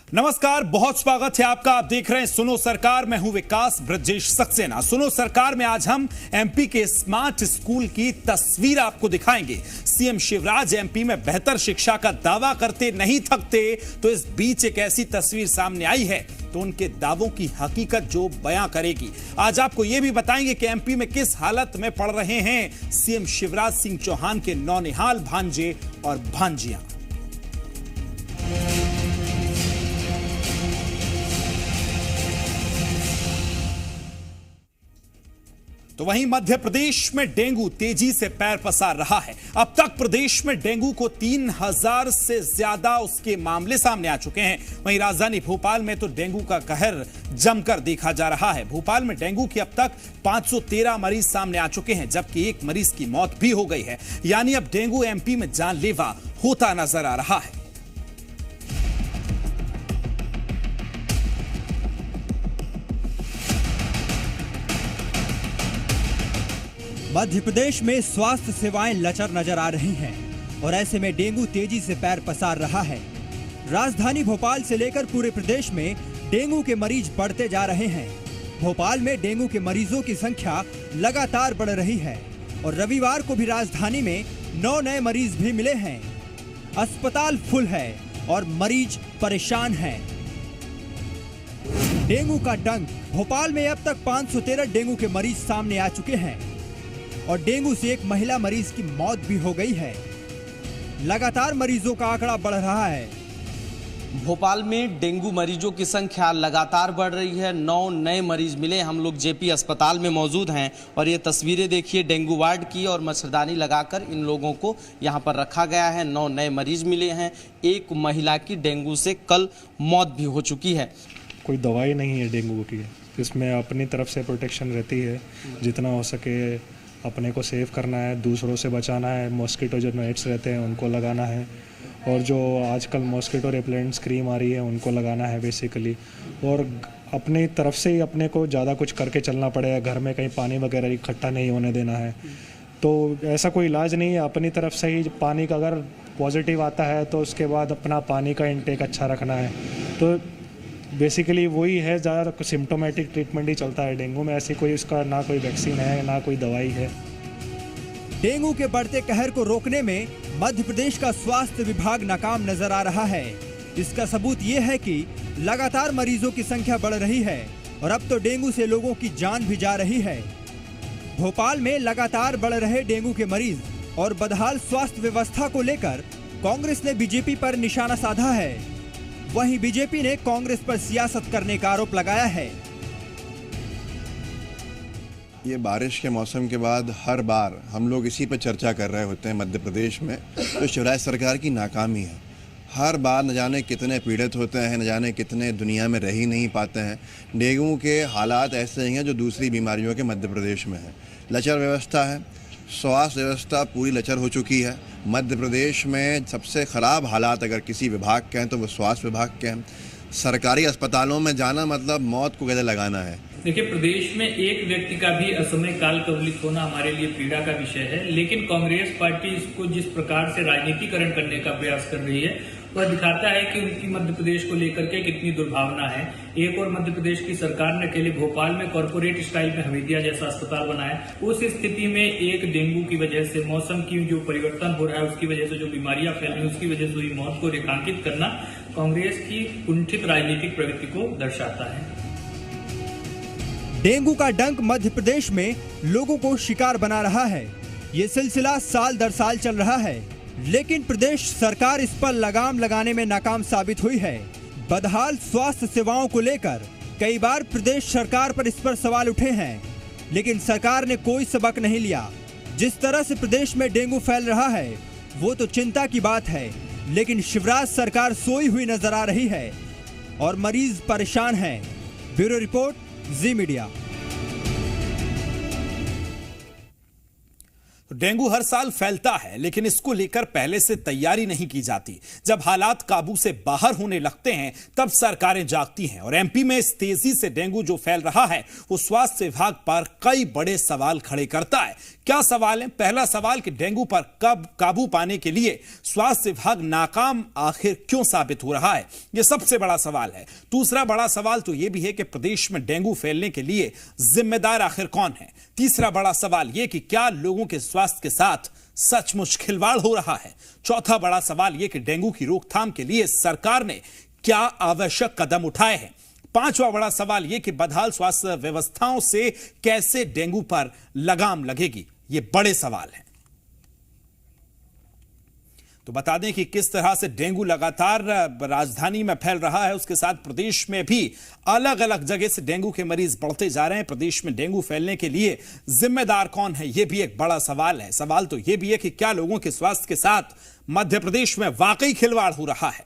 नमस्कार, बहुत स्वागत है आपका। आप देख रहे हैं सुनो सरकार। मैं हूं विकास ब्रजेश सक्सेना। सुनो सरकार में आज हम एमपी के स्मार्ट स्कूल की तस्वीर आपको दिखाएंगे। सीएम शिवराज एमपी में बेहतर शिक्षा का दावा करते नहीं थकते, तो इस बीच एक ऐसी तस्वीर सामने आई है तो उनके दावों की हकीकत जो बयां करेगी। आज आपको यह भी बताएंगे कि एमपी में किस हालत में पड़ रहे हैं सीएम शिवराज सिंह चौहान के नौनिहाल भांजे और भांजियां। तो वहीं मध्य प्रदेश में डेंगू तेजी से पैर पसार रहा है। अब तक प्रदेश में डेंगू को 3000 से ज्यादा उसके मामले सामने आ चुके हैं। वहीं राजधानी भोपाल में तो डेंगू का कहर जमकर देखा जा रहा है। भोपाल में डेंगू के अब तक 513 मरीज सामने आ चुके हैं, जबकि एक मरीज की मौत भी हो गई है। यानी अब डेंगू एमपी में जानलेवा होता नजर आ रहा है। मध्य प्रदेश में स्वास्थ्य सेवाएं लचर नजर आ रही हैं और ऐसे में डेंगू तेजी से पैर पसार रहा है। राजधानी भोपाल से लेकर पूरे प्रदेश में डेंगू के मरीज बढ़ते जा रहे हैं। भोपाल में डेंगू के मरीजों की संख्या लगातार बढ़ रही है और रविवार को भी राजधानी में 9 नए मरीज भी मिले हैं। अस्पताल फुल है और मरीज परेशान हैं। डेंगू का डंक। भोपाल में अब तक 513 डेंगू के मरीज सामने आ चुके हैं और डेंगू से एक महिला मरीज की मौत भी हो गई है। लगातार मरीजों का आंकड़ा बढ़ रहा है। भोपाल में डेंगू मरीजों की संख्या लगातार बढ़ रही है। 9 नए मरीज मिले। हम लोग जेपी अस्पताल में मौजूद हैं और ये तस्वीरें देखिए डेंगू वार्ड की, और मच्छरदानी लगाकर इन लोगों को यहाँ पर रखा गया है। 9 नए मरीज मिले हैं। एक महिला की डेंगू से कल मौत भी हो चुकी है। कोई दवाई नहीं है डेंगू की, इसमें अपनी तरफ से प्रोटेक्शन रहती है। जितना हो सके अपने को सेव करना है, दूसरों से बचाना है। मॉस्किटो जो नेट्स रहते हैं उनको लगाना है, और जो आजकल मॉस्किटो रिपेलेंट क्रीम आ रही है उनको लगाना है बेसिकली। और अपनी तरफ से ही अपने को ज़्यादा कुछ करके चलना पड़ेगा। घर में कहीं पानी वगैरह इकट्ठा नहीं होने देना है। तो ऐसा कोई इलाज नहीं है, अपनी तरफ से ही पानी का अगर पॉजिटिव आता है तो उसके बाद अपना पानी का इंटेक अच्छा रखना है। तो बेसिकली वही है, ज़्यादा सिम्टोमेटिक ट्रीटमेंट ही चलता है डेंगू में। ऐसी कोई उसका ना कोई वैक्सीन है ना कोई दवाई है। डेंगू के बढ़ते कहर को रोकने में मध्य प्रदेश का स्वास्थ्य विभाग नाकाम नजर आ रहा है। इसका सबूत ये है कि लगातार मरीजों की संख्या बढ़ रही है और अब तो डेंगू से लोगों की जान भी जा रही है। भोपाल में लगातार बढ़ रहे डेंगू के मरीज और बदहाल स्वास्थ्य व्यवस्था को लेकर कांग्रेस ने बीजेपी पर निशाना साधा है। वहीं बीजेपी ने कांग्रेस पर सियासत करने का आरोप लगाया है। ये बारिश के मौसम के बाद हर बार हम लोग इसी पर चर्चा कर रहे होते हैं मध्य प्रदेश में, तो शिवराज सरकार की नाकामी है। हर बार न जाने कितने पीड़ित होते हैं, न जाने कितने दुनिया में रह ही नहीं पाते हैं। डेंगू के हालात ऐसे ही हैं जो दूसरी बीमारियों के मध्य प्रदेश में है। लचर व्यवस्था है, स्वास्थ्य व्यवस्था पूरी लचर हो चुकी है। मध्य प्रदेश में सबसे ख़राब हालात अगर किसी विभाग के हैं तो वो स्वास्थ्य विभाग के हैं। सरकारी अस्पतालों में जाना मतलब मौत को गले लगाना है। देखिए, प्रदेश में एक व्यक्ति का भी असमय काल कवलित होना हमारे लिए पीड़ा का विषय है, लेकिन कांग्रेस पार्टी इसको जिस प्रकार से राजनीतिकरण करने का प्रयास कर रही है वह दिखाता है कि उनकी मध्य प्रदेश को लेकर के कितनी दुर्भावना है। एक और मध्य प्रदेश की सरकार ने अकेले भोपाल में कॉर्पोरेट स्टाइल में हवेलिया जैसा अस्पताल बनाया। उस स्थिति में एक डेंगू की वजह से, मौसम की जो परिवर्तन हो रहा है उसकी वजह से जो बीमारियां फैल रही है उसकी वजह से हुई मौत को रेखांकित करना कांग्रेस की कुंठित राजनीतिक प्रवृत्ति को दर्शाता है। डेंगू का डंक मध्य प्रदेश में लोगों को शिकार बना रहा है। ये सिलसिला साल दर साल चल रहा है, लेकिन प्रदेश सरकार इस पर लगाम लगाने में नाकाम साबित हुई है। बदहाल स्वास्थ्य सेवाओं को लेकर कई बार प्रदेश सरकार पर इस पर सवाल उठे हैं, लेकिन सरकार ने कोई सबक नहीं लिया। जिस तरह से प्रदेश में डेंगू फैल रहा है वो तो चिंता की बात है, लेकिन शिवराज सरकार सोई हुई नजर आ रही है और मरीज परेशान हैं। ब्यूरो रिपोर्ट, जी मीडिया। डेंगू हर साल फैलता है, लेकिन इसको लेकर पहले से तैयारी नहीं की जाती। जब हालात काबू से बाहर होने लगते हैं तब सरकारें जागती हैं और एमपी में इस तेजी से डेंगू जो फैल रहा है वो स्वास्थ्य विभाग पर कई बड़े सवाल खड़े करता है। क्या सवाल है? पहला सवाल कि डेंगू पर कब काबू पाने के लिए स्वास्थ्य विभाग नाकाम आखिर क्यों साबित हो रहा है, यह सबसे बड़ा सवाल है। दूसरा बड़ा सवाल तो यह भी है कि प्रदेश में डेंगू फैलने के लिए जिम्मेदार आखिर कौन है। तीसरा बड़ा सवाल यह कि क्या लोगों के स्वास्थ्य के साथ सचमुच खिलवाड़ हो रहा है। चौथा बड़ा सवाल यह कि डेंगू की रोकथाम के लिए सरकार ने क्या आवश्यक कदम उठाए हैं। पांचवा बड़ा सवाल यह कि बदहाल स्वास्थ्य व्यवस्थाओं से कैसे डेंगू पर लगाम लगेगी। ये बड़े सवाल हैं। तो बता दें कि किस तरह से डेंगू लगातार राजधानी में फैल रहा है, उसके साथ प्रदेश में भी अलग अलग जगह से डेंगू के मरीज बढ़ते जा रहे हैं। प्रदेश में डेंगू फैलने के लिए जिम्मेदार कौन है, यह भी एक बड़ा सवाल है। सवाल तो यह भी है कि क्या लोगों के स्वास्थ्य के साथ मध्य प्रदेश में वाकई खिलवाड़ हो रहा है।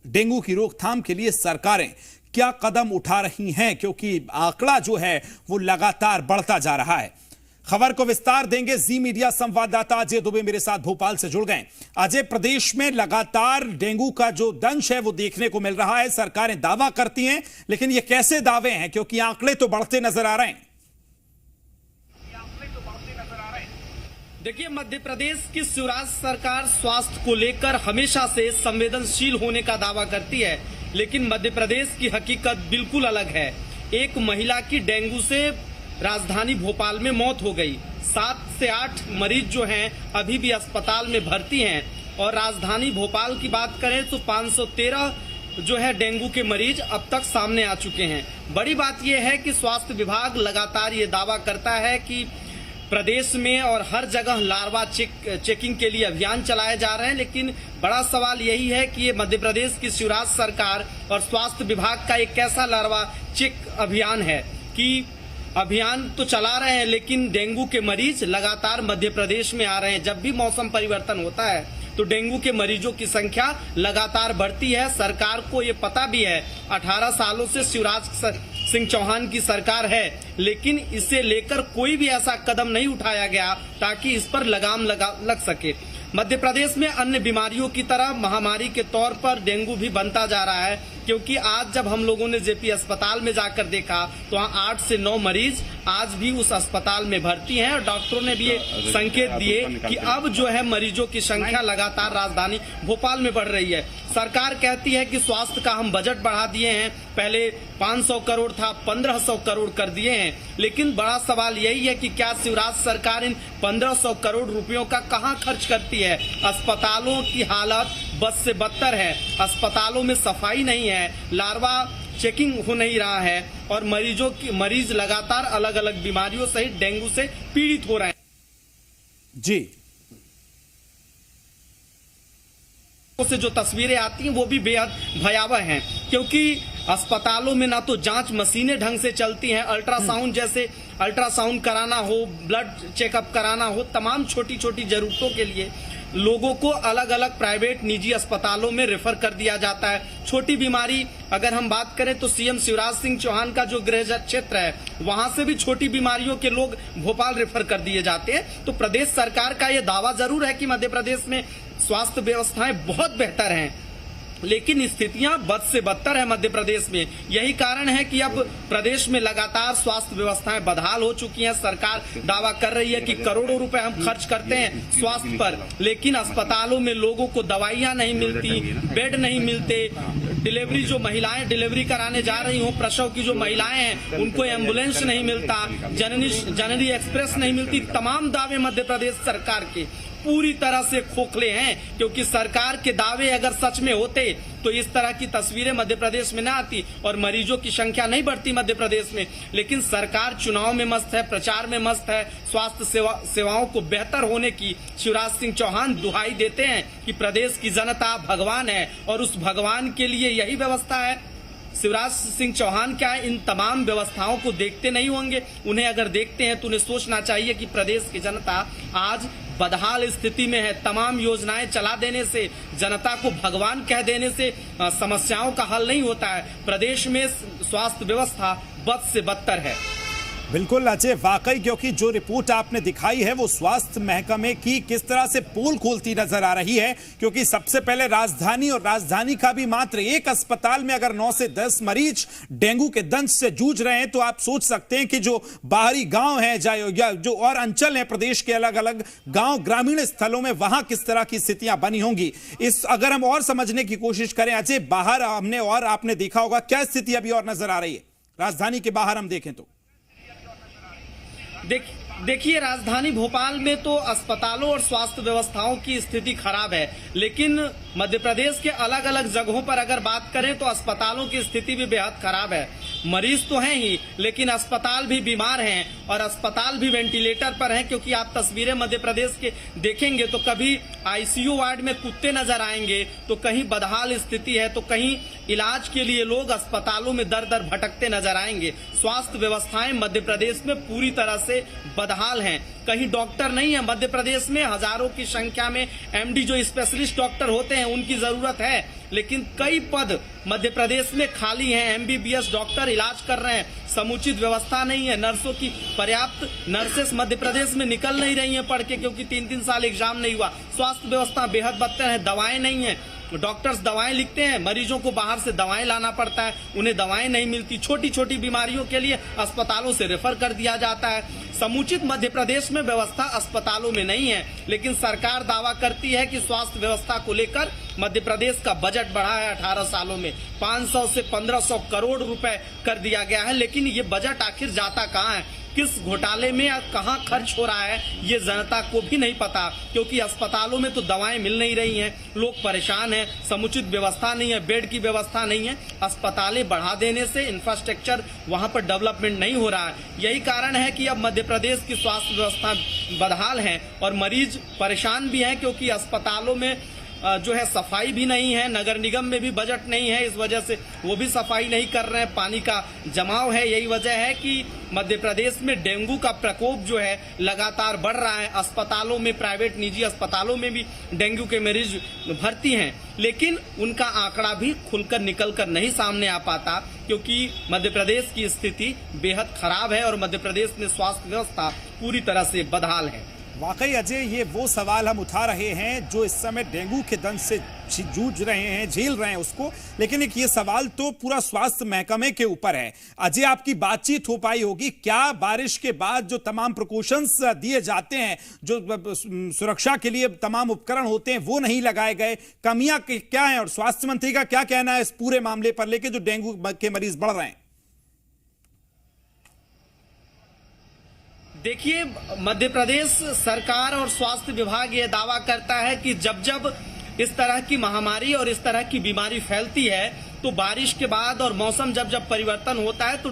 डेंगू की रोकथाम के लिए सरकारें क्या कदम उठा रही हैं, क्योंकि आंकड़ा जो है वो लगातार बढ़ता जा रहा है। खबर को विस्तार देंगे जी मीडिया संवाददाता अजय दुबे मेरे साथ भोपाल से जुड़ गए। अजय, प्रदेश में लगातार डेंगू का जो दंश है वो देखने को मिल रहा है। सरकारें दावा करती हैं, लेकिन ये कैसे दावे हैं, क्योंकि आंकड़े तो बढ़ते नजर आ रहे हैं। देखिए, मध्य प्रदेश की शिवराज सरकार स्वास्थ्य को लेकर हमेशा से संवेदनशील होने का दावा करती है, लेकिन मध्य प्रदेश की हकीकत बिल्कुल अलग है। एक महिला की डेंगू से राजधानी भोपाल में मौत हो गई। 7 से 8 मरीज जो हैं अभी भी अस्पताल में भर्ती हैं और राजधानी भोपाल की बात करें तो 513 जो है डेंगू के मरीज अब तक सामने आ चुके हैं। बड़ी बात यह है कि स्वास्थ्य विभाग लगातार ये दावा करता है कि प्रदेश में और हर जगह लार्वा चेकिंग के लिए अभियान चलाए जा रहे हैं, लेकिन बड़ा सवाल यही है कि ये मध्य प्रदेश की शिवराज सरकार और स्वास्थ्य विभाग का एक कैसा लार्वा चेक अभियान है कि अभियान तो चला रहे हैं, लेकिन डेंगू के मरीज लगातार मध्य प्रदेश में आ रहे हैं। जब भी मौसम परिवर्तन होता है तो डेंगू के मरीजों की संख्या लगातार बढ़ती है। सरकार को ये पता भी है, 18 सालों से शिवराज सिंह चौहान की सरकार है, लेकिन इसे लेकर कोई भी ऐसा कदम नहीं उठाया गया ताकि इस पर लगाम लग सके। मध्य प्रदेश में अन्य बीमारियों की तरह महामारी के तौर पर डेंगू भी बनता जा रहा है, क्योंकि आज जब हम लोगों ने जेपी अस्पताल में जाकर देखा तो वहाँ 8 से 9 मरीज आज भी उस अस्पताल में भर्ती हैं और डॉक्टरों ने भी ये संकेत दिए कि अब जो है मरीजों की संख्या लगातार राजधानी भोपाल में बढ़ रही है। सरकार कहती है कि स्वास्थ्य का हम बजट बढ़ा दिए हैं, पहले 500 करोड़ था 1500 करोड़ कर दिए हैं, लेकिन बड़ा सवाल यही है कि क्या शिवराज सरकार इन 1500 करोड़ रुपयों का कहां खर्च करती है। अस्पतालों की हालत बद से बदतर है, अस्पतालों में सफाई नहीं है, लार्वा चेकिंग हो नहीं रहा है और मरीज लगातार अलग अलग बीमारियों सहित डेंगू से पीड़ित हो रहे हैं। जी, से जो तस्वीरें आती हैं वो भी बेहद भयावह हैं, क्योंकि अस्पतालों में ना तो जांच मशीनें ढंग से चलती हैं, अल्ट्रासाउंड जैसे अल्ट्रासाउंड कराना हो, ब्लड चेकअप कराना हो, तमाम छोटी छोटी जरूरतों के लिए लोगों को अलग अलग प्राइवेट निजी अस्पतालों में रेफर कर दिया जाता है। छोटी बीमारी अगर हम बात करें तो सीएम शिवराज सिंह चौहान का जो गृह क्षेत्र है वहां से भी छोटी बीमारियों के लोग भोपाल रेफर कर दिए जाते हैं। तो प्रदेश सरकार का ये दावा जरूर है कि मध्य प्रदेश में स्वास्थ्य व्यवस्थाएं बहुत बेहतर हैं, लेकिन स्थितियां बद से बदतर है मध्य प्रदेश में। यही कारण है कि अब प्रदेश में लगातार स्वास्थ्य व्यवस्थाएं बदहाल हो चुकी हैं। सरकार दावा कर रही है कि करोड़ों रुपए हम खर्च करते हैं स्वास्थ्य पर, लेकिन अस्पतालों में लोगों को दवाइयां नहीं मिलती, बेड नहीं मिलते, डिलीवरी जो महिलाएं डिलीवरी कराने जा रही हो, प्रसव की जो महिलाएं हैं उनको एम्बुलेंस नहीं मिलता, जननी एक्सप्रेस नहीं मिलती। तमाम दावे मध्य प्रदेश सरकार के पूरी तरह से खोखले हैं, क्योंकि सरकार के दावे अगर सच में होते तो इस तरह की तस्वीरें मध्य प्रदेश में न आती और मरीजों की संख्या नहीं बढ़ती मध्य प्रदेश में। लेकिन सरकार चुनाव में मस्त है, प्रचार में मस्त है, स्वास्थ्य सेवाओं को बेहतर होने की शिवराज सिंह चौहान दुहाई देते हैं कि प्रदेश की जनता भगवान है और उस भगवान के लिए यही व्यवस्था है। शिवराज सिंह चौहान क्या इन तमाम व्यवस्थाओं को देखते नहीं होंगे? उन्हें अगर देखते हैं तो उन्हें सोचना चाहिए कि प्रदेश की जनता आज बदहाल स्थिति में है। तमाम योजनाएं चला देने से, जनता को भगवान कह देने से समस्याओं का हल नहीं होता है। प्रदेश में स्वास्थ्य व्यवस्था बद से बदतर है। बिल्कुल अजय, वाकई क्योंकि जो रिपोर्ट आपने दिखाई है वो स्वास्थ्य महकमे की किस तरह से पोल खोलती नजर आ रही है। क्योंकि सबसे पहले राजधानी और राजधानी का भी मात्र एक अस्पताल में अगर 9 से 10 मरीज डेंगू के दंश से जूझ रहे हैं तो आप सोच सकते हैं कि जो बाहरी गांव हैं या जो और अंचल हैं प्रदेश के अलग अलग गांव ग्रामीण स्थलों में, वहां किस तरह की स्थितियां बनी होंगी। इस अगर हम और समझने की कोशिश करें अजय, बाहर हमने और आपने देखा होगा क्या स्थिति अभी और नजर आ रही है राजधानी के बाहर हम देखें तो? देखिए राजधानी भोपाल में तो अस्पतालों और स्वास्थ्य व्यवस्थाओं की स्थिति खराब है, लेकिन मध्य प्रदेश के अलग अलग जगहों पर अगर बात करें तो अस्पतालों की स्थिति भी बेहद खराब है। मरीज तो हैं ही, लेकिन अस्पताल भी बीमार हैं और अस्पताल भी वेंटिलेटर पर हैं। क्योंकि आप तस्वीरें मध्य प्रदेश के देखेंगे तो कभी आईसीयू वार्ड में कुत्ते नजर आएंगे, तो कहीं बदहाल स्थिति है, तो कहीं इलाज के लिए लोग अस्पतालों में दर दर भटकते नजर आएंगे। स्वास्थ्य व्यवस्थाएं मध्य प्रदेश में पूरी तरह से बदहाल हैं। कहीं डॉक्टर नहीं है। मध्य प्रदेश में हजारों की संख्या में एमडी जो स्पेशलिस्ट डॉक्टर होते हैं उनकी जरूरत है, लेकिन कई पद मध्य प्रदेश में खाली हैं। एमबीबीएस डॉक्टर इलाज कर रहे हैं, समुचित व्यवस्था नहीं है। नर्सों की पर्याप्त नर्सेस मध्य प्रदेश में निकल नहीं रही हैं पढ़ के, क्योंकि 3-3 साल एग्जाम नहीं हुआ। स्वास्थ्य व्यवस्था बेहद बदतर है। दवाएं नहीं है, डॉक्टर्स दवाएं लिखते हैं, मरीजों को बाहर से दवाएं लाना पड़ता है, उन्हें दवाएं नहीं मिलती। छोटी छोटी बीमारियों के लिए अस्पतालों से रेफर कर दिया जाता है। समुचित मध्य प्रदेश में व्यवस्था अस्पतालों में नहीं है, लेकिन सरकार दावा करती है कि स्वास्थ्य व्यवस्था को लेकर मध्य प्रदेश का बजट बढ़ा है 18 सालों में 500 से 1500 करोड़ रुपए कर दिया गया है। लेकिन ये बजट आखिर जाता कहाँ है, किस घोटाले में या कहां खर्च हो रहा है, ये जनता को भी नहीं पता। क्योंकि अस्पतालों में तो दवाएं मिल नहीं रही हैं, लोग परेशान हैं, समुचित व्यवस्था नहीं है, बेड की व्यवस्था नहीं है। अस्पतालें बढ़ा देने से इंफ्रास्ट्रक्चर वहां पर डेवलपमेंट नहीं हो रहा है। यही कारण है कि अब मध्य प्रदेश की स्वास्थ्य व्यवस्था बदहाल है और मरीज परेशान भी हैं, क्योंकि अस्पतालों में जो है सफाई भी नहीं है। नगर निगम में भी बजट नहीं है, इस वजह से वो भी सफाई नहीं कर रहे हैं। पानी का जमाव है। यही वजह है कि मध्य प्रदेश में डेंगू का प्रकोप जो है लगातार बढ़ रहा है। अस्पतालों में, प्राइवेट निजी अस्पतालों में भी डेंगू के मरीज भर्ती हैं, लेकिन उनका आंकड़ा भी खुलकर निकलकर नहीं सामने आ पाता, क्योंकि मध्य प्रदेश की स्थिति बेहद खराब है और मध्य प्रदेश में स्वास्थ्य व्यवस्था पूरी तरह से बदहाल है। वाकई अजय, ये वो सवाल हम उठा रहे हैं जो इस समय डेंगू के दंश से जूझ रहे हैं, झेल रहे हैं उसको, लेकिन एक ये सवाल तो पूरा स्वास्थ्य महकमे के ऊपर है। अजय, आपकी बातचीत हो पाई होगी, क्या बारिश के बाद जो तमाम प्रिकॉशंस दिए जाते हैं, जो सुरक्षा के लिए तमाम उपकरण होते हैं, वो नहीं लगाए गए? कमियां क्या हैं और स्वास्थ्य मंत्री का क्या कहना है इस पूरे मामले पर लेके जो डेंगू के मरीज बढ़ रहे हैं? देखिए, मध्य प्रदेश सरकार और स्वास्थ्य विभाग ये दावा करता है कि जब जब इस तरह की महामारी और इस तरह की बीमारी फैलती है तो बारिश के बाद और मौसम जब जब परिवर्तन होता है तो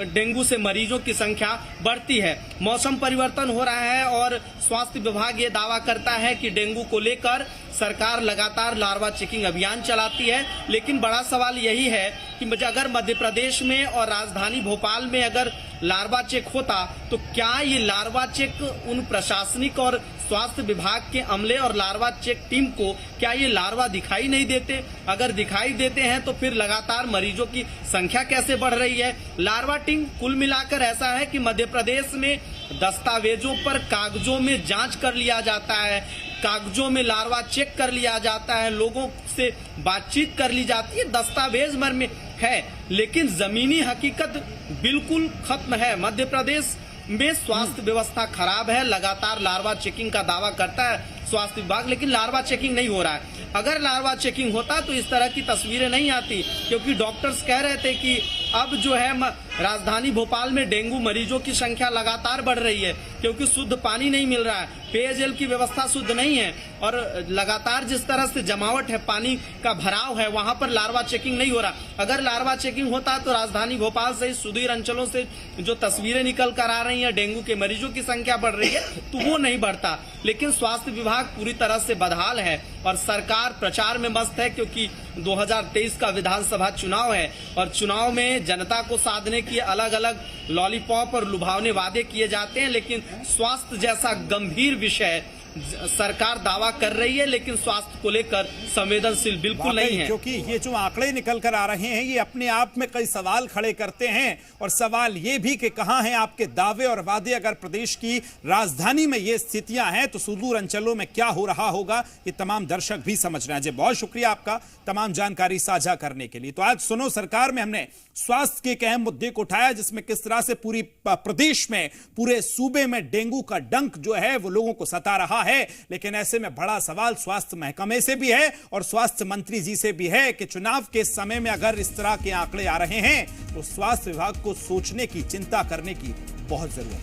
डेंगू से मरीजों की संख्या बढ़ती है। मौसम परिवर्तन हो रहा है और स्वास्थ्य विभाग ये दावा करता है कि डेंगू को लेकर सरकार लगातार लार्वा चेकिंग अभियान चलाती है। लेकिन बड़ा सवाल यही है कि अगर मध्य प्रदेश में और राजधानी भोपाल में अगर लार्वा चेक होता तो क्या ये लार्वा चेक उन प्रशासनिक और स्वास्थ्य विभाग के अमले और लार्वा चेक टीम को क्या ये लार्वा दिखाई नहीं देते? अगर दिखाई देते हैं तो फिर लगातार मरीजों की संख्या कैसे बढ़ रही है? लार्वा टीम कुल मिलाकर ऐसा है कि मध्य प्रदेश में दस्तावेजों पर कागजों में जांच कर लिया जाता है, कागजों में लार्वा चेक कर लिया जाता है, लोगों से बातचीत कर ली जाती है, दस्तावेज भर में है, लेकिन जमीनी हकीकत बिल्कुल खत्म है। मध्य प्रदेश में स्वास्थ्य व्यवस्था खराब है। लगातार लार्वा चेकिंग का दावा करता है स्वास्थ्य विभाग, लेकिन लार्वा चेकिंग नहीं हो रहा है। अगर लार्वा चेकिंग होता तो इस तरह की तस्वीरें नहीं आती, क्योंकि डॉक्टर्स कह रहे थे कि अब जो है राजधानी भोपाल में डेंगू मरीजों की संख्या लगातार बढ़ रही है, क्योंकि शुद्ध पानी नहीं मिल रहा है, पेयजल की व्यवस्था शुद्ध नहीं है और लगातार जिस तरह से जमावट है, पानी का भराव है, वहां पर लार्वा चेकिंग नहीं हो रहा। अगर लार्वा चेकिंग होता तो राजधानी भोपाल से सुदूर अंचलों से जो तस्वीरें निकल कर आ रही है, डेंगू के मरीजों की संख्या बढ़ रही है, तो वो नहीं बढ़ता। लेकिन स्वास्थ्य विभाग पूरी तरह से बदहाल है और सरकार प्रचार में मस्त है, क्योंकि 2023 का विधानसभा चुनाव है और चुनाव में जनता को साधने के अलग अलग लॉलीपॉप और लुभावने वादे किए जाते हैं, लेकिन स्वास्थ्य जैसा गंभीर विषय सरकार दावा कर रही है, लेकिन स्वास्थ्य को लेकर संवेदनशील बिल्कुल नहीं है। क्योंकि ये जो आंकड़े निकल कर आ रहे हैं, ये अपने आप में कई सवाल खड़े करते हैं। और सवाल ये भी कि कहां हैं आपके दावे और वादे? अगर प्रदेश की राजधानी में ये स्थितियां हैं तो सुदूर अंचलों में क्या हो रहा होगा, ये तमाम दर्शक भी समझ रहे हैं। जी, बहुत शुक्रिया आपका तमाम जानकारी साझा करने के लिए। तो आज सुनो सरकार में हमने स्वास्थ्य के एक अहम मुद्दे को उठाया, जिसमें किस तरह से पूरी प्रदेश में, पूरे सूबे में डेंगू का डंक जो है वो लोगों को सता रहा है। लेकिन ऐसे में बड़ा सवाल स्वास्थ्य महकमे से भी है और स्वास्थ्य मंत्री जी से भी है कि चुनाव के समय में अगर इस तरह के आंकड़े आ रहे हैं तो स्वास्थ्य विभाग को सोचने की, चिंता करने की बहुत जरूरत है।